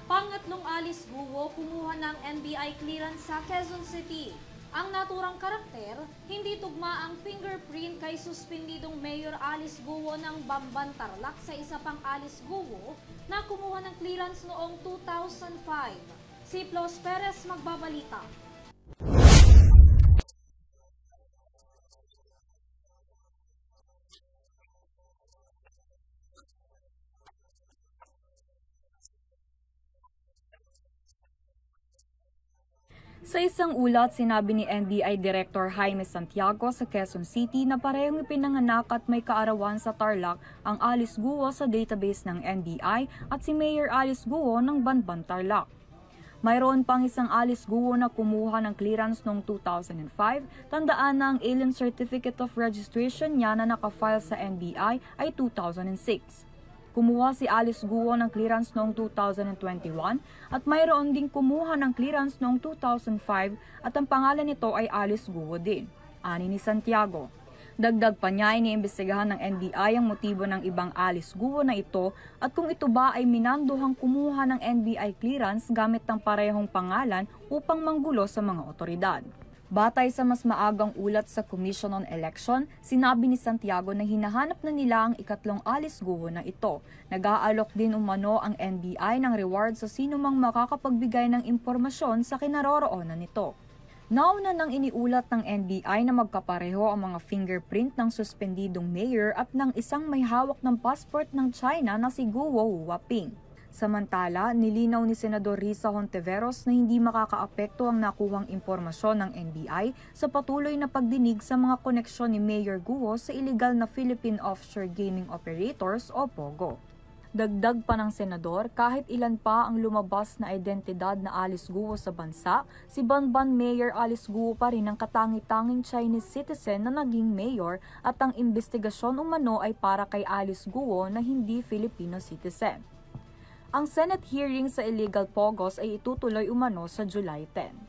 Pangatlong Alice Guo kumuha ng NBI clearance sa Quezon City. Ang naturang karakter, hindi tugma ang fingerprint kay suspendidong Mayor Alice Guo ng Bamban Tarlac sa isa pang Alice Guo na kumuha ng clearance noong 2005. Si Plos Perez magbabalita. Sa isang ulat, sinabi ni NBI Director Jaime Santiago sa Quezon City na parehong ipinanganak at may kaarawan sa Tarlac ang Alice Guo sa database ng NBI at si Mayor Alice Guo ng Bamban Tarlac. Mayroon pang isang Alice Guo na kumuha ng clearance noong 2005, tandaan na ang alien certificate of registration niya na nakafile sa NBI ay 2006. Kumuha si Alice Guo ng clearance noong 2021 at mayroon ding kumuha ng clearance noong 2005 at ang pangalan nito ay Alice Guo din, ani ni Santiago. Dagdag pa niya, iniimbestigahan ng NBI ang motibo ng ibang Alice Guo na ito at kung ito ba ay minanduhang kumuha ng NBI clearance gamit ng parehong pangalan upang manggulo sa mga otoridad. Batay sa mas maagang ulat sa Commission on Election, sinabi ni Santiago na hinahanap na nila ang ikatlong Alice Guo na ito. Nag-aalok din umano ang NBI ng reward sa sinumang makakapagbigay ng impormasyon sa kinaroroonan nito. Nauna nang iniulat ng NBI na magkapareho ang mga fingerprint ng suspendidong mayor at ng isang may hawak ng passport ng China na si Guo Huaping. Samantala, nilinaw ni Senador Risa Hontiveros na hindi makakaapekto ang nakuhang impormasyon ng NBI sa patuloy na pagdinig sa mga koneksyon ni Mayor Guo sa illegal na Philippine Offshore Gaming Operators o POGO. Dagdag pa ng senador, kahit ilan pa ang lumabas na identidad na Alice Guo sa bansa, si Bamban Mayor Alice Guo pa rin ang katangi-tanging Chinese citizen na naging mayor at ang investigasyon umano ay para kay Alice Guo na hindi Filipino citizen. Ang Senate hearing sa illegal POGOs ay itutuloy umano sa July 10.